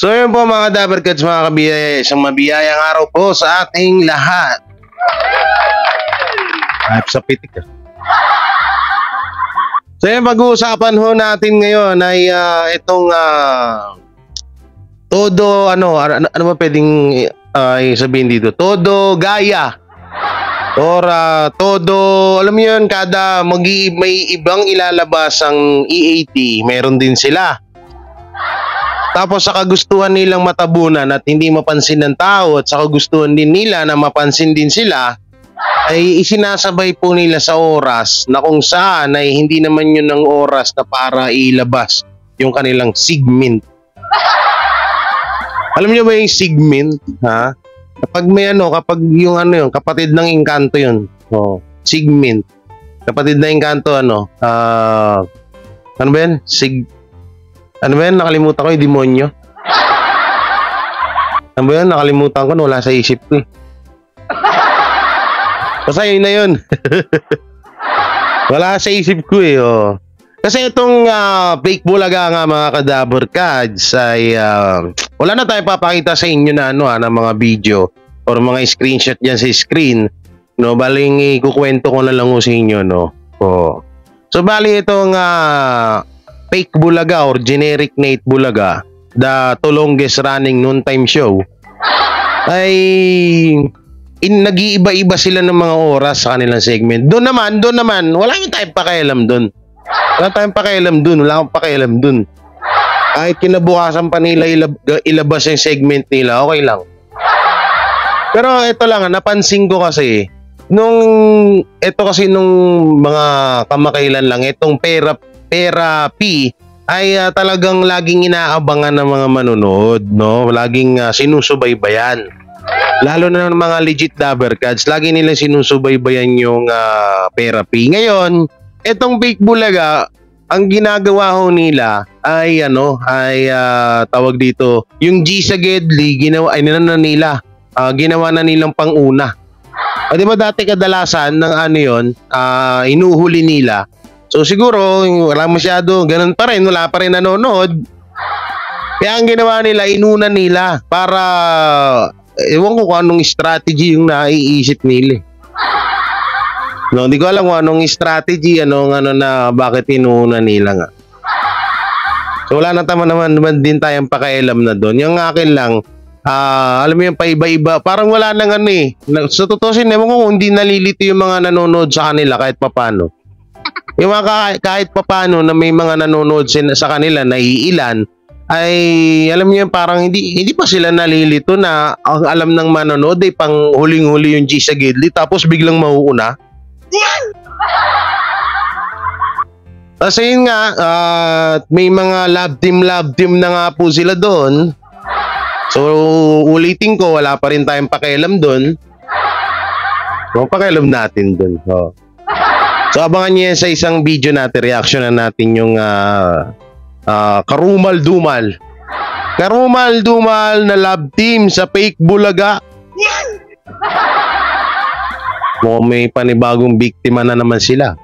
So yun po mga Dabarkats, mga kabiyaya, isang mabiyayang araw po sa ating lahat. Ay, sa pitik ah. So yun, pag-uusapan ho natin ngayon ay itong todo, ano ba pwedeng sabihin dito? Todo gaya. Or todo, alam mo yun, kada may ibang ilalabas ang EAT, meron din sila. Tapos sa kagustuhan nilang matabunan at hindi mapansin ng tao at sa kagustuhan din nila na mapansin din sila, ay isinasabay po nila sa oras na kung saan ay hindi naman yun ng oras na para ilabas yung kanilang segment. Alam niyo ba yung segment? Ha? Kapag may kapag yung yun, kapatid ng Engkanto yun. Oh, segment. Kapatid ng Engkanto, ano ba yan? Ano ba yan? Nakalimutan ko yung demonyo. Ano ba yan? Nakalimutan ko. Wala sa isip ko eh. Basta yun na yun. Wala sa isip ko eh. Oh. Kasi itong fake bulaga nga mga Kadabarkads ay wala na tayo papakita sa inyo na na mga video or mga screenshot dyan sa screen. No, baling ikukwento ko na lang sa inyo, no. Oh. So bali itong fake bulaga or generic Nate Bulaga, the longest running noontime show, ay nag-iiba-iba sila ng mga oras sa kanilang segment. Doon naman, wala tayong pakialam doon. Wala tayong pakialam doon, wala akong pakialam doon. Kahit kinabukasan pa nila ilabas yung segment nila, okay lang. Pero ito lang, napansin ko kasi, nung mga kamakailan lang, itong Pera P ay talagang laging inaabangan ng mga manonood, no? Laging sinusubaybayan. Lalo na ng mga legit Dabarkads, lagi nilang sinusubaybayan yung Pera P. Ngayon, etong fake bulaga, ang ginagawa ho nila ay tawag dito, yung G sa Gedli, ginawa na nilang panguna. O di ba dati kadalasan ng inuhuli nila. So siguro, wala masyado, ganun pa rin, wala pa rin nanonood. Kaya ang ginawa nila, inuna nila para, ewan ko kung anong strategy yung naiisip nila. No, hindi ko alam kung anong strategy, bakit inuna nila nga. So wala na naman din tayong pakialam na doon. Yung akin lang, alam mo yung paiba-iba, parang wala nang Sa tutusin, ewan ko kung hindi nalilito yung mga nanonood sa kanila kahit papano. Yung mga kahit papano na may mga nanonood sa kanila na iilan, ay alam niyo parang hindi pa sila nalilito na ang alam ng manonood ay pang huling-huli yung G sa Gedli tapos biglang mauuna. Kasi yun nga, may mga love team na nga po sila doon. So ulitin ko, wala pa rin tayong pakialam doon. Kung pakialam natin doon. So abangan niyo yan sa isang video natin, reaction na natin yung karumal-dumal na love team sa fake bulaga. Mukhang may panibagong biktima na naman sila.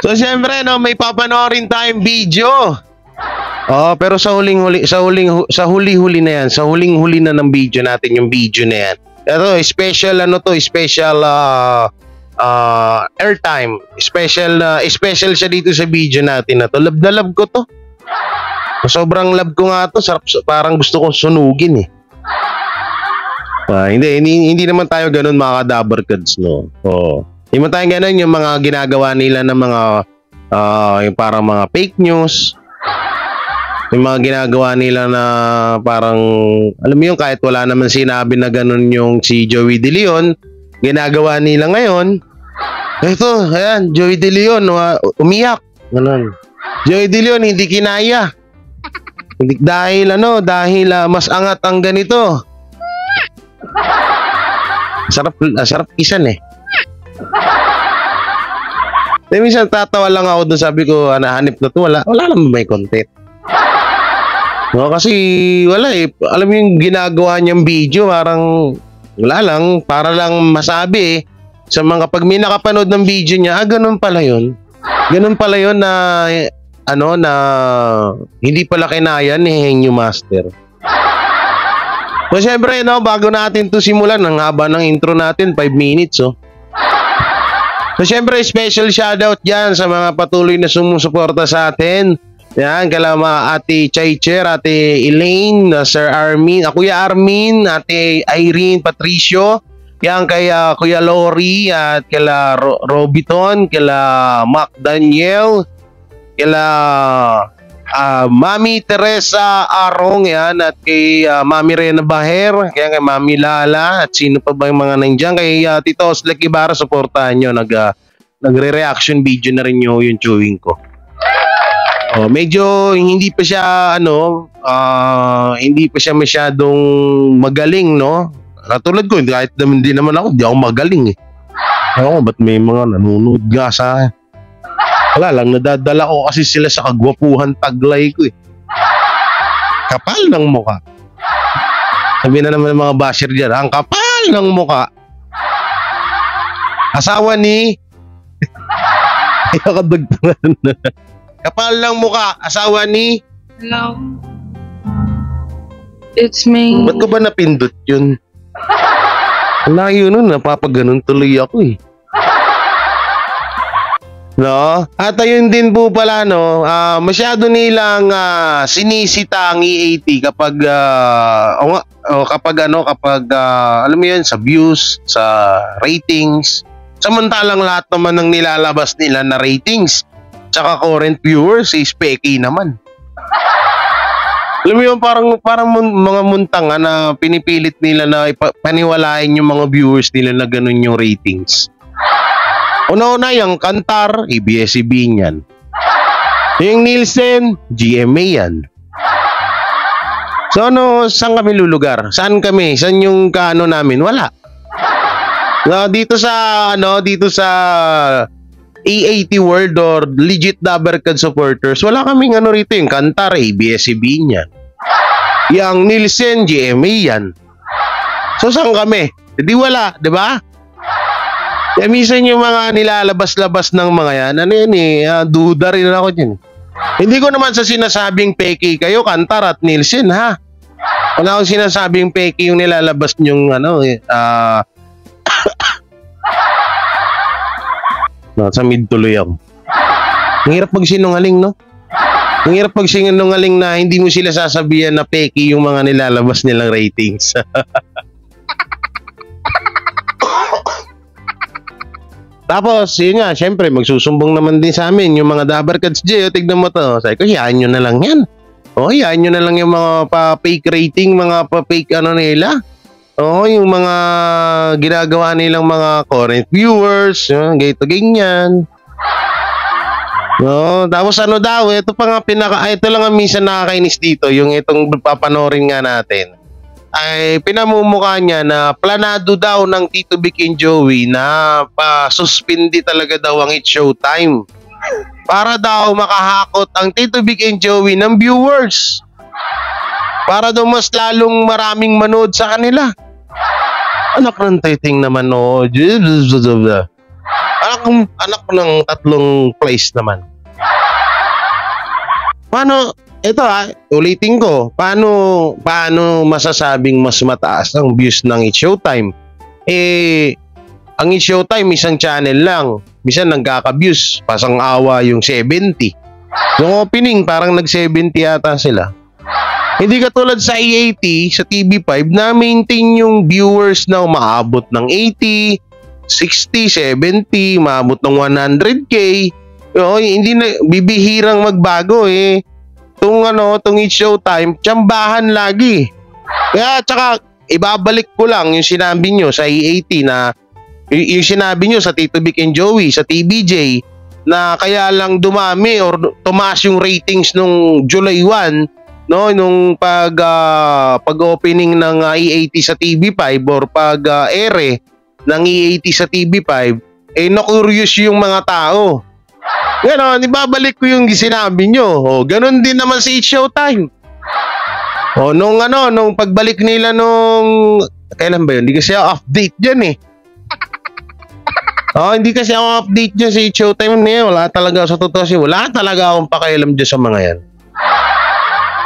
So siyempre may papanoorin tayong video. Pero sa huli-huli na yan, sa huling-huli na ng video natin yung video na yan. Ito, special airtime. Special siya dito sa video natin na to. Love na love ko to. Sobrang love ko nga to. Sarap, parang gusto kong sunugin eh. Hindi naman tayo ganun mga Dabarkads, no. Hindi naman tayo ganun yung mga ginagawa nila ng mga yung parang mga fake news. Yung mga ginagawa nila na parang, alam mo yung kahit wala naman sinabi na ganun yung si Joey De Leon, ginagawa nila ngayon. Ito, ayan, Joey De Leon, umiyak. Ganun. Joey De Leon, hindi kinaya. Dahil mas angat ang ganito. Sarap kisan eh. Minsan tatawa lang ako doon, sabi ko, hanip na to, wala naman may content. No, kasi wala eh. Alam mo yung ginagawa niyang video, parang wala lang, para lang masabi eh. Sa mga pag may nakapanood ng video niya, ganun pala yun. Ganun pala yun na na hindi pala kinaya ni Henyo Master. So syempre, no, bago natin to simulan, ang haba ng intro natin, 5 minutes, oh. So syempre, special shoutout dyan sa mga patuloy na sumusuporta sa atin. Yan, kalama Ate Chaicher, Ate Elaine, Sir Armin, Kuya Armin, Ate Irene, Patricio, yan kay Kuya Lori, at kila Robiton, kila Mac Daniel, kila Mami Teresa Arong, yan, at kay Mami Rena Baher, kaya kay Mami Lala, at sino pa ba yung mga nandiyan, kay Tito Oslek Ibarra, supportahan nyo, nagre-reaction video na rin yung chewing ko. Oh, medyo hindi pa siya hindi pa siya masyadong magaling, no? Katulad ko, kahit hindi naman ako, hindi ako magaling eh. Ako, ba't may mga nanonood nga sa akin? Wala lang, nadadala ko kasi sila sa kagwapuhan taglay ko eh. Kapal ng muka. Sabi na naman ng mga basher dyan, ang kapal ng muka. Asawa ni... Ayaw ka dagdagan na. Kapal ng muka, asawa ni... Hello. It's me. Ba't ko ba napindot yun? Layo nun, napapaganon tuloy ako eh. No? At ayun din po pala, no, masyado nilang sinisita ang EAT kapag alam mo yun, sa views, sa ratings. Samantalang lahat naman ng nilalabas nila na ratings tsaka current viewers is peki naman. Alam mo yun, parang mga muntanga na pinipilit nila na paniwalain yung mga viewers nila na ganun yung ratings. Una-una yung Kantar, ABS-CBN yan. Yung Nielsen, GMA yan. So saan kami lulugar? Saan kami? Saan yung kaano namin? Wala. No, dito sa EAT World or legit Dabarkad supporters, wala kaming rito yung Kantar, ABS-CBN yan. Yung Nielsen, GMA yan. So saan kami? Hindi wala, di ba? Kaya minsan yung mga nilalabas-labas ng mga yan, duda rin ako dyan. Hindi ko naman sa sinasabing peki kayo, Kantar at Nielsen, ha? Wala akong sinasabing peki yung nilalabas nyong nasa mid tuloy ako. Ang hirap magsinungaling, no? Ang hirap magsinungaling na hindi mo sila sasabihan na peki yung mga nilalabas nilang ratings. Tapos, yun nga, syempre, magsusumbong naman din sa amin yung mga Dabarkads dyan. Tignan mo to. Sabi ko, hiyaan nyo na lang yan. Hiyaan nyo na lang yung mga pa-fake rating, mga pa-fake nila. Yung mga ginagawa nilang mga current viewers, ganito, ganyan. Tapos daw, ito pa nga ito lang ang minsan nakakainis dito, yung itong papanorin nga natin. Ay pinamumukha niya na planado daw ng Tito Vic and Joey na pa-suspindi talaga daw ang It's Showtime para daw makahakot ang Tito Vic and Joey ng viewers, para daw mas lalong maraming manood sa kanila. Anak ng titing naman, anak ng tatlong place naman. Paano? Ito ulitin ko, paano masasabing mas mataas ang views ng It's Showtime? Ang It's Showtime isang channel lang, minsan nagkaka-views, pasang awa yung 70. Yung opening parang nag-70 yata sila. Hindi katulad sa EAT, sa TV5 na maintain yung viewers na umaabot ng 80, 60, 70, umaabot ng 100k. Hindi na bibihirang magbago eh. Itong It's Showtime, tsambahan lagi. Kaya tsaka ibabalik ko lang yung sinabi nyo sa EAT na yung sinabi nyo sa Tito Vic and Joey, sa TBJ, na kaya lang dumami or tumaas yung ratings nung July 1, no, nung pag-opening ng EAT sa TV5 or pag-ere ng EAT sa TV5, na-curious yung mga tao. Ganon, ibabalik ko yung sinabi nyo. Ganon din naman si It's Showtime. Nung pagbalik nila kailan ba yun? Hindi kasi update dyan eh. Oh, hindi kasi ako update dyan sa Showtime na yun. Wala talaga, sa totoo siya, wala talaga akong pakialam dyan sa mga yan.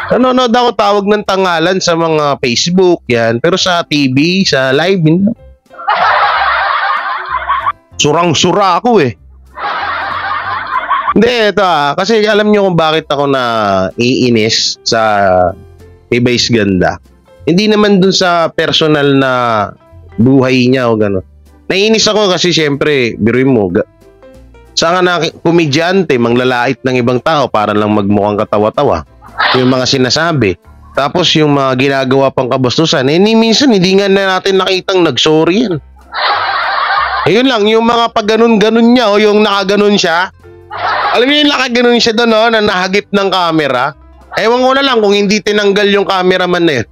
Nanonood ako tawag ng tangalan sa mga Facebook, yan. Pero sa TV, sa live, hindi. Surang-sura ako eh. Hindi, ito kasi alam nyo kung bakit ako na iinis sa Vice Ganda. Hindi naman dun sa personal na buhay niya o gano'n. Naiinis ako kasi syempre, biruin mo, saan na komedyante, manglalait ng ibang tao para lang magmukhang katawa-tawa. Yung mga sinasabi. Tapos yung mga ginagawa pang kabastusan, minsan hindi nga na natin nakitang nag-sorry yan. Ayun lang, yung mga pag ganun-ganun niya o yung nakaganon siya. Alam niyo yung nakaganon siya doon, no, na nahagip ng camera. Ewan ko na lang kung hindi tinanggal yung cameraman na yun.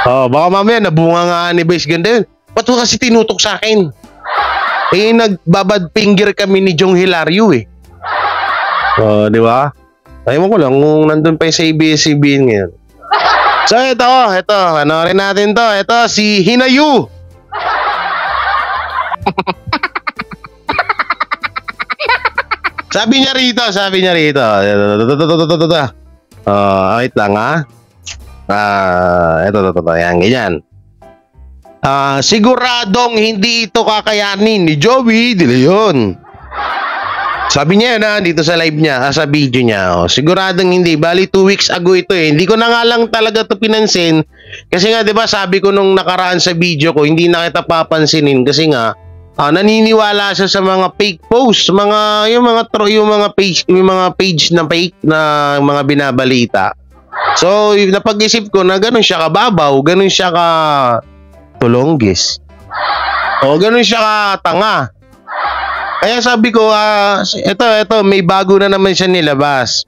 Oh, baka mamaya nabunga nga ni Vice Ganda yun. Ba't mo kasi tinutok sa akin? Eh, nagbabad finger kami ni Jong Hilario eh. Oh, di ba? Ewan ko lang kung nandun pa yung sa ABS-CBN ngayon. So, ito, panoorin natin to. Ito, si Hinayu. Sabi niya rito. Wait lang ha. Ito, yan, ganyan. Siguradong hindi ito kakayanin ni Joey De Leon. Sabi niya na dito sa live niya, sa video niya. Siguradong hindi. Bali 2 weeks ago ito eh. Hindi ko na nga lang talaga ito pinansin. Kasi nga 'di ba sabi ko nung nakaraan sa video ko, hindi na kita papansinin kasi nga naniniwala siya sa mga fake posts, yung mga page na fake na mga binabalita. So, napag-isip ko na ganun siya kababaw, ganun siya ka tulonggis. O ganun siya ka tanga. Kaya sabi ko, ito, may bago na naman siya nilabas.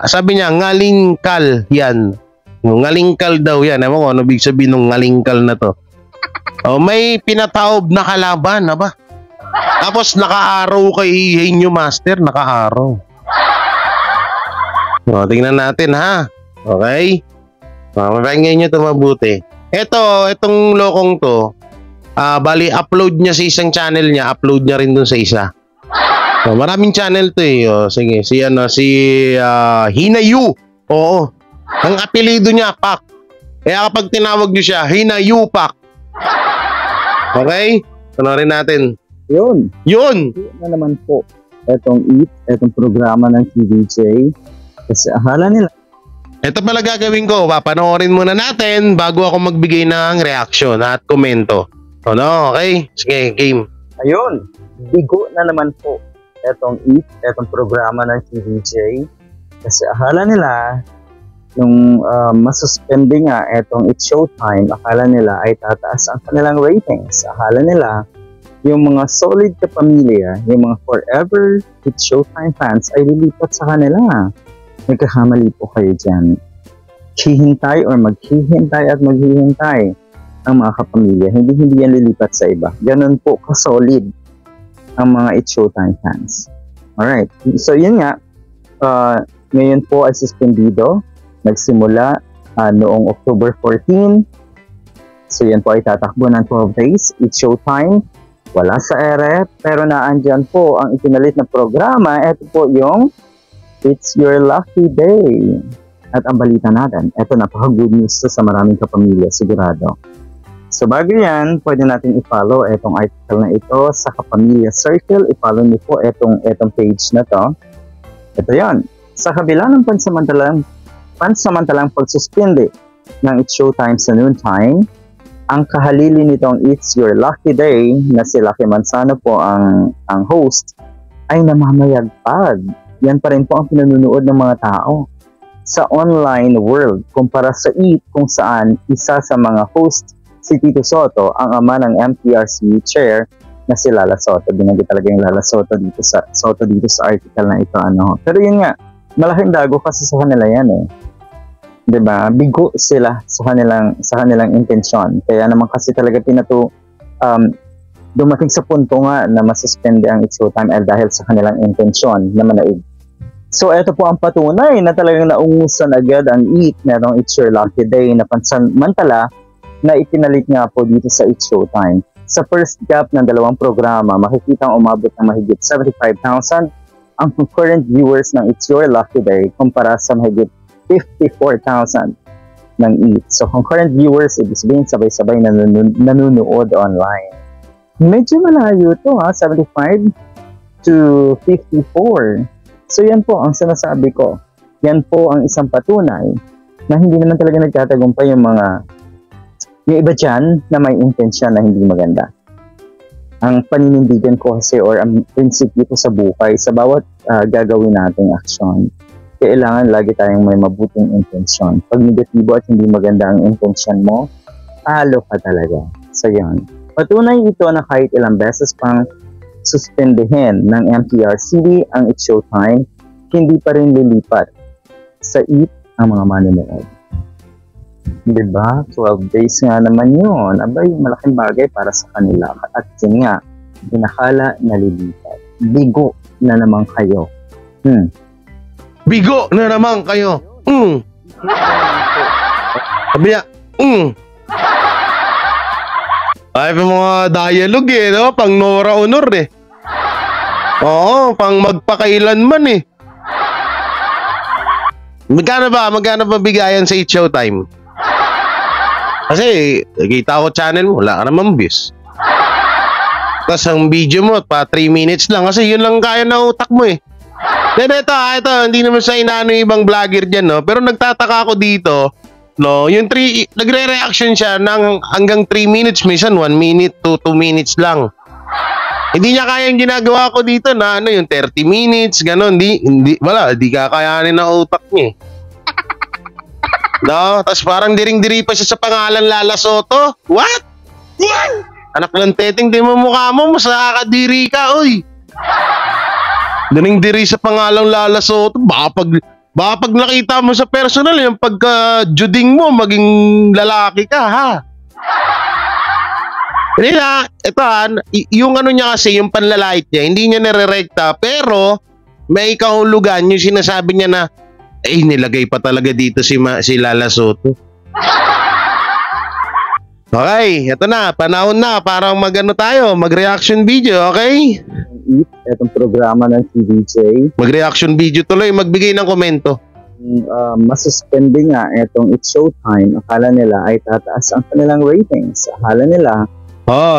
Sabi niya, ngalingkal yan. Ngalingkal daw yan. Ewan ko, ano big sabihin ng ngalingkal na to? May pinataob na kalaban, ba? Tapos naka-araw kay Henyo Master, naka-araw. Tingnan natin ha. Okay? Mapapakinggan nyo ito mabuti. Itong lokong to, bali upload niya sa isang channel niya, upload niya rin dun sa isa. Maraming channel to eh. Sige, si Hinayu. Oo. Ang apelido niya, Pak. Kaya kapag tinawag niyo siya, Hinayu Pak. Okay? Panorin natin. Yun na naman po. Etong programa ng TVJ. Kasi akala nila. Ito pala gagawin ko. Papanoorin muna natin bago ako magbigay ng reaction at komento. Okay? Sige, game. Ayun. Bigo na naman po. Etong programa ng TVJ. Kasi akala nila nung masuspende nga etong It's Showtime, akala nila ay tataas ang kanilang ratings. Akala nila yung mga solid kapamilya, yung mga forever It's Showtime fans ay lilipat sa kanila. Nagkakamali po kayo dyan. Hihintay or maghihintay at maghihintay ang mga kapamilya. Hindi yan lilipat sa iba. Ganun po kasolid ang mga It's Showtime fans. Alright. So yun nga, ngayon po ay suspendido. Nagsimula noong October 14. So yan po ay tatakbo ng 12 days. It's Showtime. Wala sa ere, pero naandyan po ang ipinalit na programa. Ito po yung It's Your Lucky Day. At ang balita natin, ito napaka-good news sa maraming kapamilya, sigurado. So bago yan, pwede natin i-follow itong article na ito sa Kapamilya Circle. I-follow niyo po itong page na to. Ito yan. Sa kabila ng pansamantalang pagsuspende ng It's Showtime sa noontime, ang kahalili nitong It's Your Lucky Day na si Lucky Manzano po ang host ay namamayagpag. Yan pa rin po ang pinanunood ng mga tao sa online world kumpara sa kung saan isa sa mga host si Tito Soto, ang ama ng MTRC chair na si Lala Soto. Binanggit talaga yung Lala Soto dito sa article na ito. Pero yun nga, malaking dago kasi sa kanila yan eh. 'Di ba? Bigo sila sa kanilang intensyon. Kaya naman kasi talaga dumating sa punto nga na masuspende ang It's Showtime dahil sa kanilang intensyon na manaig. So ito po ang patunay na talagang naungusan agad ang It's Your Lucky Day na pansamantala na ipinalit nga po dito sa It's Showtime. Sa first gap ng dalawang programa, makikita ang umabot ng mahigit 75,000 ang concurrent viewers ng It's Your Lucky Day kumpara sa mahigit 54,000 ng EAT. So concurrent viewers, ibig sabihin sabay-sabay na nanonood online. Medyo malayo to 75 to 54. So yan po ang sinasabi ko. Yan po ang isang patunay na hindi naman talaga nagtatagumpay yung iba dyan na may intensyon na hindi maganda. Ang paninindigan ko kasi or ang prinsipyo ko sa buhay, sa bawat gagawin nating aksyon, kailangan lagi tayong may mabuting intensyon. Pag negatibo at hindi maganda ang intensyon mo, talo ka talaga. So yan. Patunay ito na kahit ilang beses pang suspendihin ng MTRCB ang It's Showtime, hindi pa rin lilipat sa EAT ang mga manonood. Diba? 12 days nga naman yun. Abay, malaking bagay para sa kanila. At yun nga, pinakala na lilipat. Bigo na naman kayo. Bigo na naman kayo. Sabi niya, ay, mga dialogue no? Pang Nora Honor Oo, pang magpakailanman Magkano ba bigayan sa It's Showtime? Kasi, nakita ko channel mo, wala ka naman views. Tapos ang video mo, pa 3 minutes lang. Kasi yun lang kaya na utak mo Then ito, hindi naman sa inaano yung ibang vlogger dyan, no? Pero nagtataka ako dito, no? Yung nagre-reaction siya ng hanggang 3 minutes, minsan 1 minute to 2 minutes lang. Hindi niya kaya yung ginagawa ko dito na yung 30 minutes, gano'n. Hindi kakayanin na utak niya No? Tapos parang diring-diri pa siya sa pangalan Lala Soto. What? Anak ng teteng, di mo mukha mo, mas nakakadiri ka, oy. Diring-diri sa pangalan Lala Soto. Baka pag nakita mo sa personal, yung pagka-juding mo, maging lalaki ka, ha? Hindi na, ito yung niya kasi, yung panlalait niya, hindi niya nare-rekta, pero may kahulugan yung sinasabi niya na, nilagay pa talaga dito si Lala Soto. Okay, ito na, panahon na, parang mag-reaction video, okay? Itong programa ng TVJ. Mag-reaction video tuloy, magbigay ng komento. Masuspende nga itong It's Showtime. Akala nila ay tataas ang kanilang ratings. Akala nila,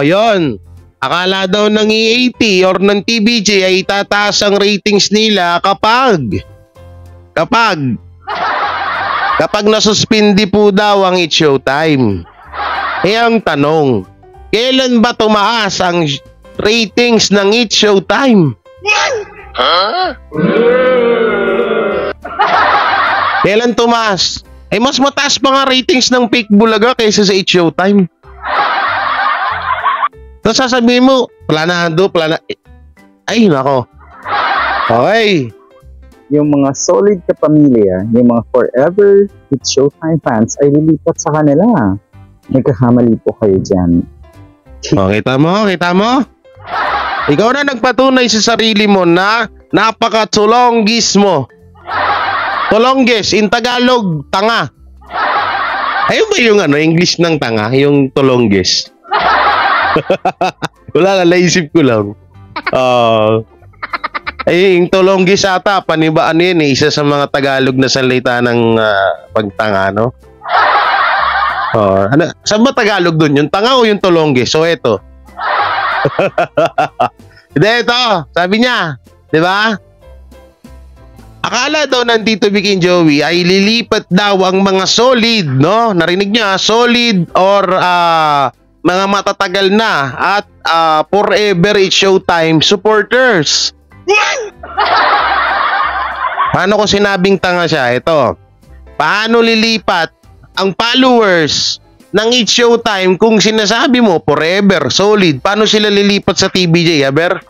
yon. Akala daw ng EAT or ng TVJ ay tataas ang ratings nila kapag nasuspindi po daw ang It's Showtime. Ang tanong, kailan ba tumaas ang ratings ng It's Showtime? Kailan tumaas? Mas mataas pa nga ratings ng Fake Bulaga kaysa sa It's Showtime. Tapos sasabihin mo, planado. Ay, nako. Okay. Yung mga solid kapamilya, yung mga forever It's Showtime fans ay lilipat sa kanila. Nagkakamali po kayo dyan. Kita mo? Ikaw na nagpatunay sa sarili mo na napaka-tulonggis mo. Tulonggis, in Tagalog, tanga. Ayun ba yung English ng tanga? Yung tulonggis? Wala, naisip ko lang. Yung tulonggis ata, panibaan yun isa sa mga Tagalog na salita ng pagtanga, no? Saan ba Tagalog dun? Yung tanga o yung tulonggis? So, eto. Hindi, ito. Sabi niya, di ba? Akala daw ng Tito Vic and Joey ay lilipat daw ang mga solid, no? Narinig niya, solid or mga matatagal na at forever It's Showtime supporters. Paano ko sinabing tanga siya? Ito. Paano lilipat ang followers ng It's Showtime kung sinasabi mo forever, solid? Paano sila lilipat sa TVJ, haber?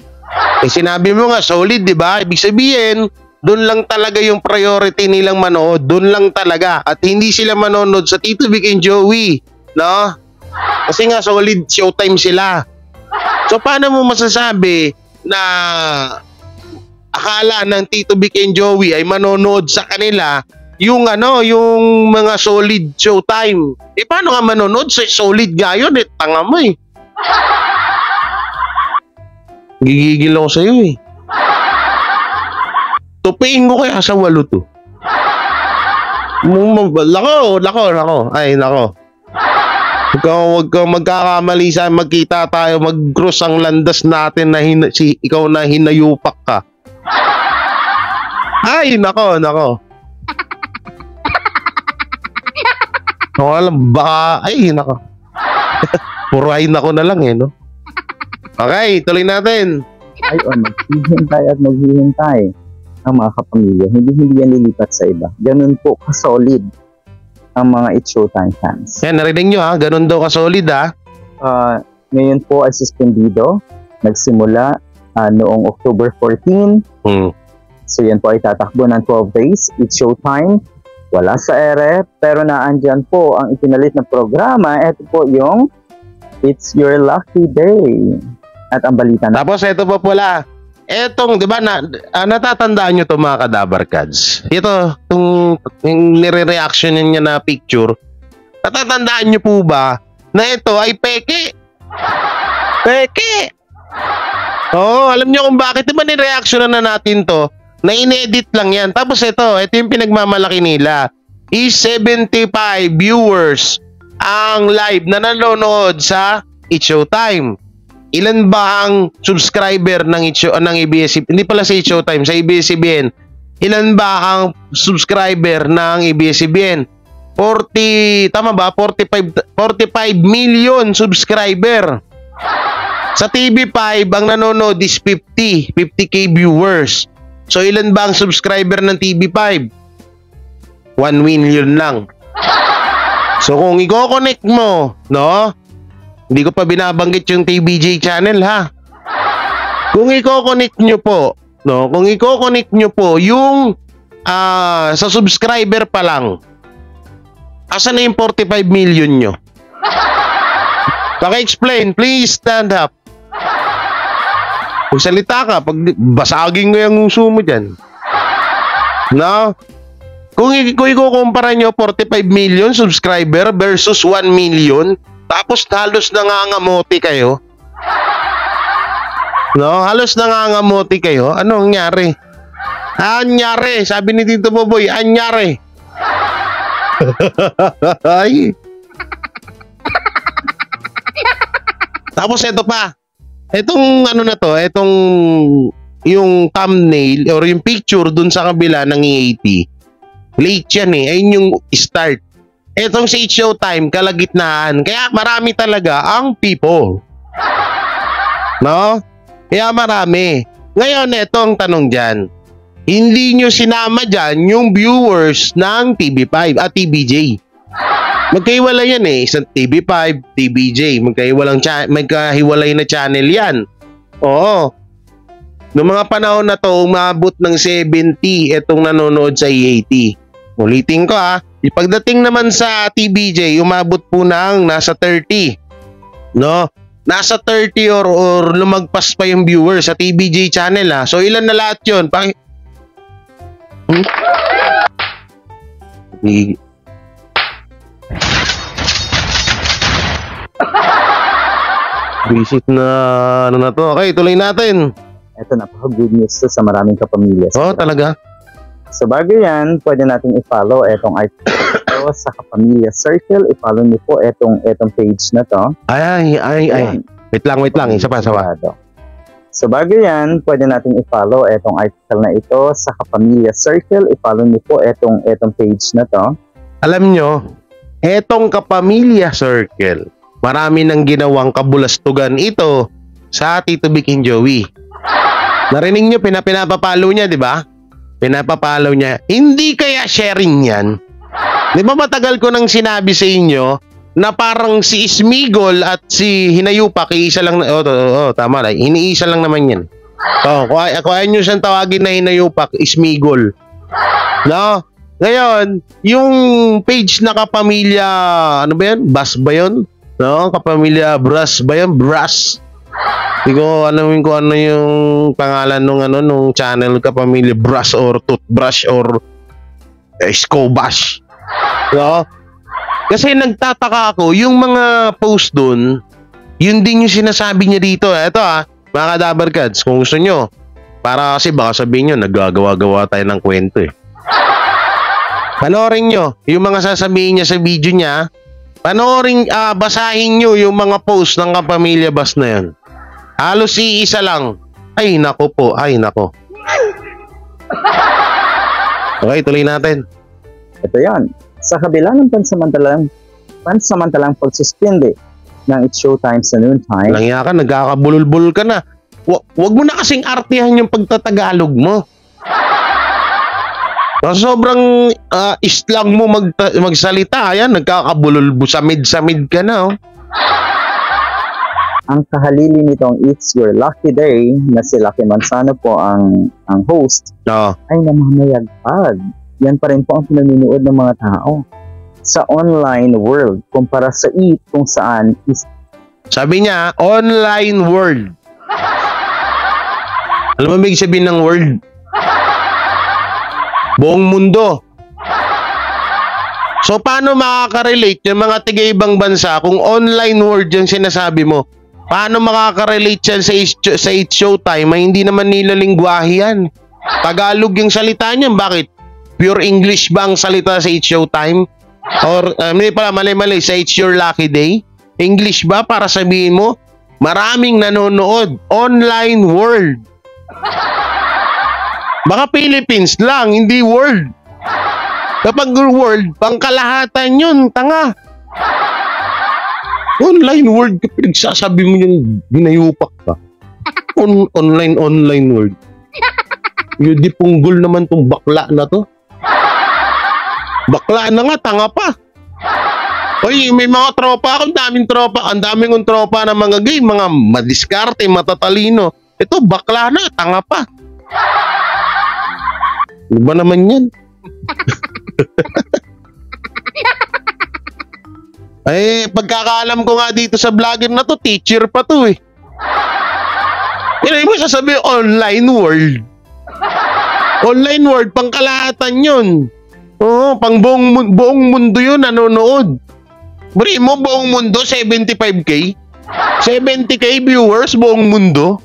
Sinabi mo nga solid, di ba? Ibig sabihin, doon lang talaga yung priority nilang manood. Doon lang talaga. At hindi sila manonood sa Tito Vic and Joey, no? Kasi nga solid Showtime sila. So paano mo masasabi na akala ng Tito Vic and Joey ay manonood sa kanila yung yung mga solid Showtime? Paano nga manonood sa solid nga yun? Tanga mo Gigigil ako sa'yo eh. Tupiin ko kaya sa 8 to. Lako. Ay, nako. Huwag kang magkakamali sa magkita tayo, mag-cross ang landas natin na ikaw na hinayupak ka. Ay, nako. Baka, ay, nako. Purahin ako na lang eh, no? Okay, tuloy natin. Ay, maghihintay at maghihintay ang mga kapamilya. Hindi yan lilipat sa iba. Ganun po kasolid ang mga It's Showtime fans. Yan, narinig nyo ha, ganun daw kasolid ha. Ngayon po ay suspendido. Nagsimula noong October 14. So yan po ay tatakbo ng 12 days. It's Showtime. Wala sa ere, pero naandyan po ang itinalit na programa. Ito po yung It's Your Lucky Day. At ang balita na. Tapos ito pa pala. Etong, di ba, natatandaan nyo to mga Kadabarkads. Ito, yung nire-reaction niya na picture. Natatandaan nyo po ba na ito ay peke? Peke! Oo, alam nyo kung bakit. Di ba nireaction na natin to? Na in-edit lang yan. Tapos ito yung pinagmamalaki nila. Is 75 viewers ang live na nanonood sa It's Showtime. Ilan ba ang subscriber ng ABS-CBN? Hindi pala sa It's Showtime, sa ABS-CBN. Ilan ba ang subscriber ng ABS-CBN? 45 million subscriber. Sa TV5 ang nanonood is 50k viewers. So ilan ba ang subscriber ng TV5? 1 million lang. So kung i-connect mo, no? Hindi ko pa binabanggit yung TVJ channel ha. Kung i-connect nyo po, no? Kung i-connect nyo po yung sa subscriber pa lang. Asan na yung 45 million nyo? Paki-explain, please stand up. Kung salita ka, pag basagin ko yung uso mo dyan. No? Kung i-kumpara nyo 45 million subscriber versus 1 million, tapos halos nangangamote kayo. No? Halos nangangamote kayo. Ano ang nangyari? Anyari. Sabi ni Tito Boboy, anyari. Ay. Tapos ito pa. Itong ano na to, itong yung thumbnail or yung picture dun sa kabila ng EAT. Late yan eh. Ayun yung start. Etong sa It's Showtime, kalagitnaan. Kaya marami talaga ang people. No? Kaya marami. Ngayon, etong tanong dyan. Hindi nyo sinama dyan yung viewers ng TV5 at TVJ. Magkahiwalay yan eh. Isang TV5, TVJ. Magkahiwalay na channel yan. Oo. Noong mga panahon na to, umabot ng 70 etong nanonood sa EAT. Ulitin ko ha. Pagdating naman sa TVJ, umabot po ng nasa 30. No? Nasa 30 or lumagpas pa yung viewers sa TVJ channel ha. So ilan na lahat yun? Visit na ano na to. Okay, tuloy natin. Ito, napaka-good news to sa maraming kapamilya. Oh, talaga? Sa bagay yan, pwede natin i-follow itong article sa Kapamilya Circle. I-follow niyo po itong page na to. Ay. Wait lang. Isa pa. Sa bagay yan, pwede natin i-follow itong article na ito sa Kapamilya Circle. I-follow niyo po itong page na to. Alam nyo, etong Kapamilya Circle, marami nang ginawang kabulastugan ito sa Tito Vic and Joey. Narinig nyo, pinapapalo niya, di ba? Pinapapalo niya. Hindi kaya sharing yan? Di ba matagal ko nang sinabi sa inyo na parang si Ismigol at si Hinayupak, iisa lang na, tama lang, iniisa lang naman yan. Kung ayaw nyo siyang tawagin na Hinayupak, Ismigol. No? Ngayon, yung page na Kapamilya, ano ba yan? Bas ba yun? No? Kapamilya Brass ba yun? Brass. Hindi ko alam kung ano yung pangalan nung channel Kapamilya Brass or Toothbrush or Scobash. No? Kasi nagtataka ako, yung mga post dun, yun din yung sinasabi niya dito. Ito Mga Kadabarkads, kung gusto nyo, para kasi baka sabihin nyo, naggagawa-gawa tayo ng kwento eh. Panoorin nyo yung mga sasabihin niya sa video niya. Panoorin, basahin nyo yung mga post ng Kapamilya Bas na yun. Halos iisa lang. Ay, nako po. Ay, nako. Okay, tuloy natin. Ito yan. Sa kabila ng pansamantalang pagsuspende ng It's Showtime sa noontime. Langya ka, nagkakabulol-bulol ka na. Wag mo na kasing artihan yung pagtatagalog mo. Sobrang islang mo magsalita. Ayan, nagkakabulol, samid-samid ka na. Oh. Ang kahalili nitong It's Your Lucky Day na si Lucky Manzano po ang host ay namamayagpag. Yan pa rin po ang pinanonood ng mga tao sa online world kumpara sa It kung saan is sabi niya, online world. Alam mo ibig sabihin ng world? Buong mundo. So paano makaka-relate yung mga tiga-ibang bansa kung online world yung sinasabi mo? Paano makaka-relate yan sa It's Showtime ay hindi naman nila lingwahe yan? Tagalog yung salita niyan. Bakit? Pure English ba ang salita sa It's Showtime? Or mali, sa It's Your Lucky Day? English ba para sabihin mo? Maraming nanonood. Online world. Baka Philippines lang, hindi world. Kapag world, pangkalahatan yun, tanga. Online world, kapag sasabi mo yung binayupak ka. Online world. Yung di punggol naman tong bakla na to. Bakla na nga, tanga pa. Hoy, may mga tropa ako, daming tropa. Ang daming kong tropa na mga gay, mga madiskarte, matatalino. Ito, bakla na, tanga pa. Ano ba naman yan? Ay, pagkakaalam ko nga dito sa vlogger na to, teacher pa to eh. Hindi mo sasabihin online world. Online world, pangkalahatan yun. Oo, pang buong mundo yun, nanonood. Bri mo, buong mundo, 75k? 70k viewers, buong mundo?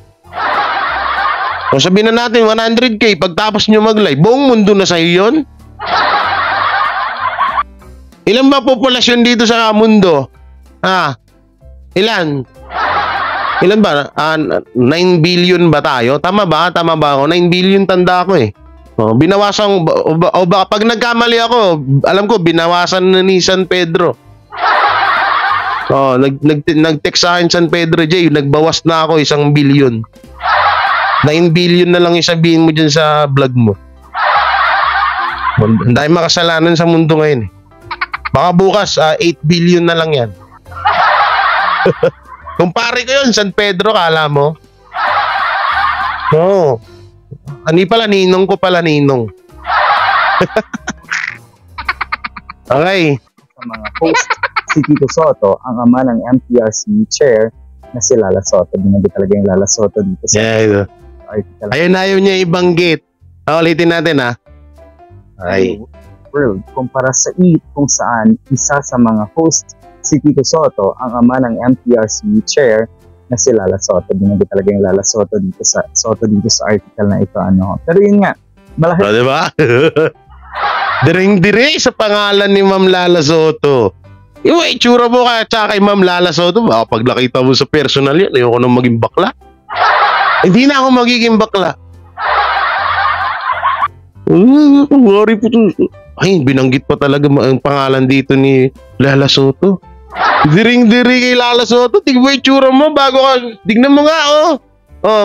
O sabihin na natin, 100k, pagtapos nyo mag-live, buong mundo na sa'yo yun? Ilan ba populasyon dito sa mundo? Ilan? Ilan ba? 9 billion ba tayo? Tama ba? Tama ba ako? 9 billion tanda ako eh. Binawasan, o baka pag nagkamali ako, alam ko, binawasan na ni San Pedro. Nag-text sa akin San Pedro J, nagbawas na ako 1 billion. 9 billion na lang yung sabihin mo dyan sa vlog mo. Ang dahil makasalanan sa mundo ngayon eh. Baka bukas, 8 billion na lang yan. Kumpare ko yun, San Pedro, kala mo? Oo. Ani pala, ninong ko pala, ninong. Okay. Sa mga host, si Tito Soto, ang ama ng MTRC chair na si Lala Soto. Binagi talaga yung Lala Soto dito sa article. Ayun na, ayaw niya ibanggit. Ulitin natin Ay. World kumpara sa It kung saan isa sa mga host si Tito Soto ang ama ng MTRC chair na si Lala Soto. Binagi talaga yung Lala Soto dito sa article na ito. Pero yun nga, malaki. Diba? Diring-dire sa pangalan ni Ma'am Lala Soto. Yung itsura mo tsaka kay Ma'am Lala Soto, baka pag nakita mo sa personal yan, ayoko nang maging bakla. Hindi na ako magiging bakla. Worry po to. Ay, binanggit pa talaga ang pangalan dito ni Lala Soto. Diring-diri kay Lala Soto. Tignan mo yung tsura mo bago ka. Tignan mo nga,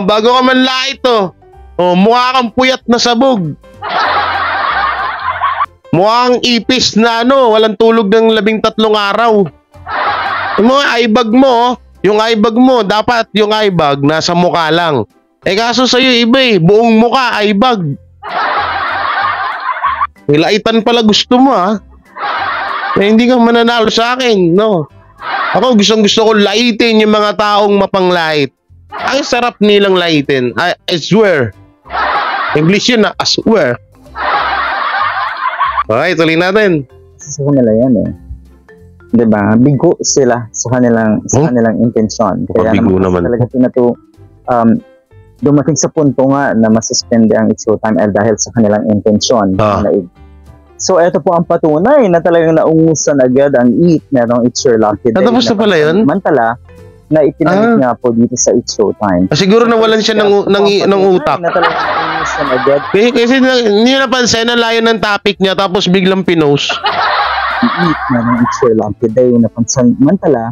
bago ka manlait, mukha kang puyat na sabog. Mukhang ipis na walang tulog ng 13 araw. Yung mga eyebag mo, yung eyebag mo, dapat yung eyebag nasa mukha lang. Kaso sa'yo iba buong mukha, eyebag. Nilaitan pala gusto mo hindi ka mananalo sa akin, no? Ako gusto ko laitin yung mga taong mapanglait. Ang sarap nilang laitin. I swear. English yun I swear. Okay, tuloy natin. Sa kanila yan Diba? Bigo sila sa kanilang intensyon. Kaya bigo naman. Talaga dumating sa punto nga na masuspende ang It's Showtime dahil sa kanilang intensyon. So, ito po ang patunay na talagang naungusan agad ang merong It's Your Lucky Day. Natapos na pala yun? Mantala, na ipinalit nga po dito sa It's Showtime. Siguro nawalan siya ng utak. Na talagang naungusan agad. Kasi hindi napansin na layo ng topic niya tapos biglang pinost. Merong It's Your Lucky Day. Napansin mantala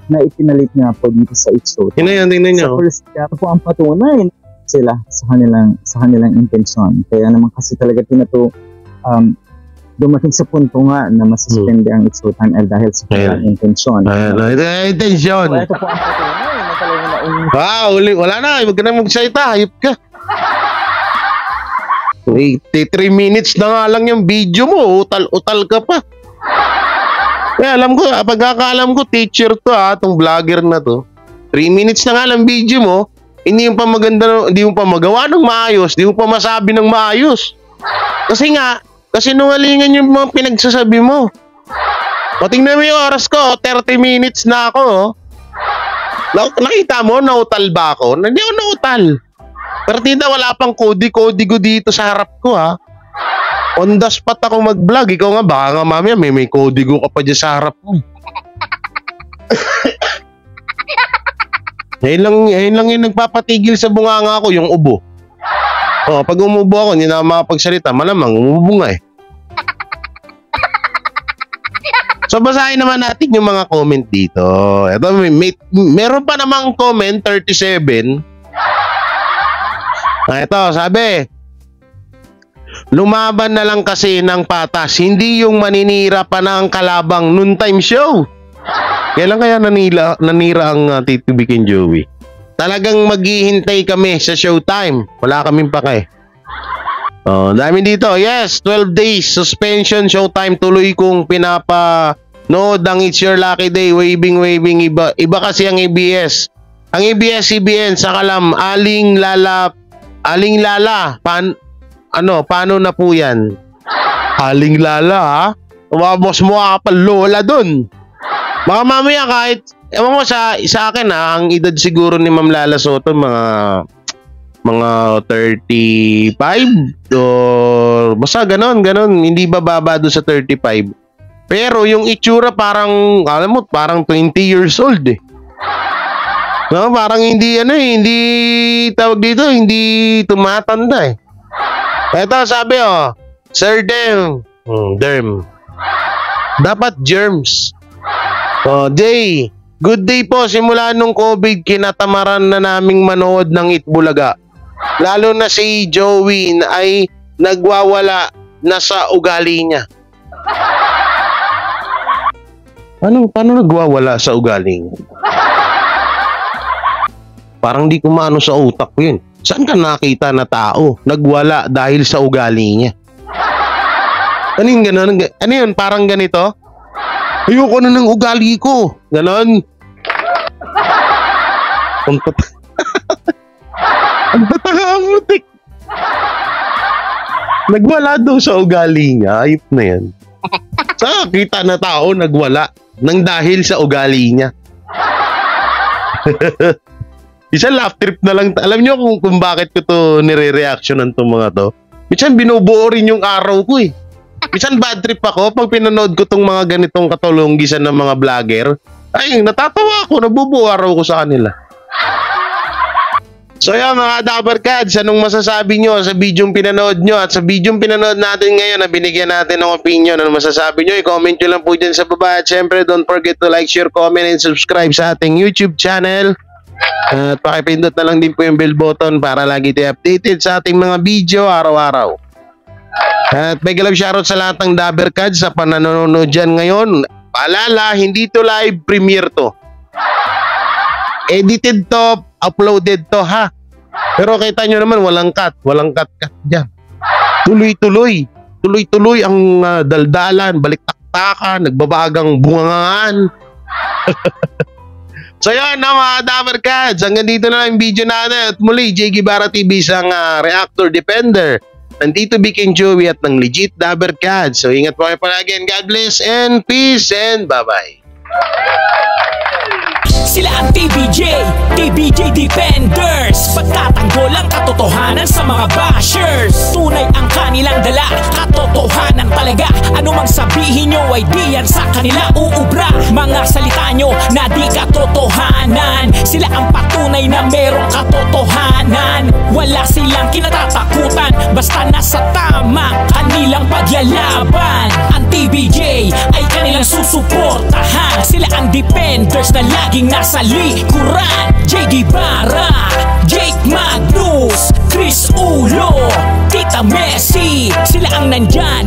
na ipinalit nga po dito sa It's Showtime. Tingnan niyo. Sa first, ito po ang patunay sila sa kanilang intensyon. Kaya naman kasi talaga dumating sa punto nga na masuspende ang It's Showtime dahil sa kanilang intensyon. Intensyon. So, ito po ang patunay na talagang Wala na. Huwag ka na magsalita. Hayop ka. 3 minutes na nga lang yung video mo. Utal ka pa. Kaya pagkakaalam ko, teacher to itong vlogger na to. 3 minutes na nga lang video mo, hindi mo pa maganda, hindi mo pa magawa ng maayos, hindi mo pa masabi ng maayos. Kasi nungalingan yung mga pinagsasabi mo. O tingnan mo yung oras ko, 30 minutes na ako. Nakita mo, nautal ba ako? Hindi ako nautal. Pero wala pang kodi-kodi ko dito sa harap ko On the spot ako mag-vlog. Ikaw nga, baka nga mamaya may kodigo ka pa dyan sa harap mo. Ayun lang yung nagpapatigil sa bunganga ko, yung ubo. Pag umubo ako, hindi na makapagsalita, malamang umubo nga So, basahin naman natin yung mga comment dito. Ito, meron pa namang comment, 37. Ito, sabi, lumaban na lang kasi ng patas, hindi yung maninira pa ng kalabang noontime show. Kailan kaya nanira ang Tito Vic and Joey? Talagang maghihintay kami sa Showtime. Wala kaming pake. Dami dito. Yes, 12 days suspension Showtime. Tuloy kong pinapanood ang It's Your Lucky Day. Waving. Iba kasi ang ABS. Ang ABS-CBN sa kalam. Aling lala. Paano na po yan? Aling lala Tumabos mo ka pa lola dun. Baka mamaya kahit, ewan ko sa akin ang edad siguro ni Ma'am Lala Soto, mga 35 or basta ganon, hindi bababa doon sa 35. Pero yung itsura parang, alam mo, parang 20 years old No, parang hindi hindi tawag dito, hindi tumatanda Ito sabi Sir Derm. Dapat germs. Day, good day po. Simula nung COVID, kinatamaran na naming manood ng Itbulaga. Lalo na si Joey ay nagwawala na sa ugali niya. Paano nagwawala sa ugali niya? Parang di ko maano sa utak ko yun. Saan ka nakita na tao nagwala dahil sa ugali niya? Ano yung gano'n? Ano yun? Parang ganito? Ayoko na ng ugali ko. Ganon. Ang patakamutik. Nagwala daw sa ugali niya. Ayop na yan. Sa kita na tao nagwala nang dahil sa ugali niya. Isang laugh trip na lang. Alam niyo kung bakit ko to nire-reactionan tong mga to? Minsan binubuo rin yung araw ko Minsan bad trip ako pag pinanood ko tong mga ganitong katulonggisan ng mga vlogger. Ay, natatawa ako, nabubuo araw ko sa kanila. So yan mga Dabarkads, anong masasabi nyo sa bidyong pinanood nyo at sa bidyong pinanood natin ngayon na binigyan natin ng opinion? Anong masasabi nyo? I-comment nyo lang po dyan sa baba. At syempre, don't forget to like, share, comment, and subscribe sa ating YouTube channel. At pakipindot na lang din po yung bell button para lagi tayo updated sa ating mga video araw-araw. At mega love shoutout sa lahat ng Dabarkads sa pananonood dyan ngayon. Paalala, hindi to live premiere to. Edited to, uploaded to Pero kita nyo naman walang cut dyan. Tuloy-tuloy ang daldalan, balik-taktakan, nagbabagang bungangaan. So yan mga Dabarkads, hanggang dito na lang yung video natin. At muli, J. Guevara TV isang reactor defender ng Tito Vic and Joey at ng legit Dabarkads. So ingat po kayo palagi and God bless and peace and bye-bye. Sila ang TBJ Defenders. Pagtatanggol ang katotohanan sa mga bashers. Tunay ang kanilang dala, katotohanan talaga. Anumang sabihin nyo ay di yan sa kanila uubra. Mga salita nyo na di katotohanan. Sila ang patunay na merong katotohanan. Wala silang kinatatakutan, basta nasa tama kanilang paglalaban. Ang TBJ ay kanilang susuportahan. Sila ang defenders na laging nasa likuran. JD Barra, Jake Magnus, Chris Ulo, Tita Messi, sila ang nandyan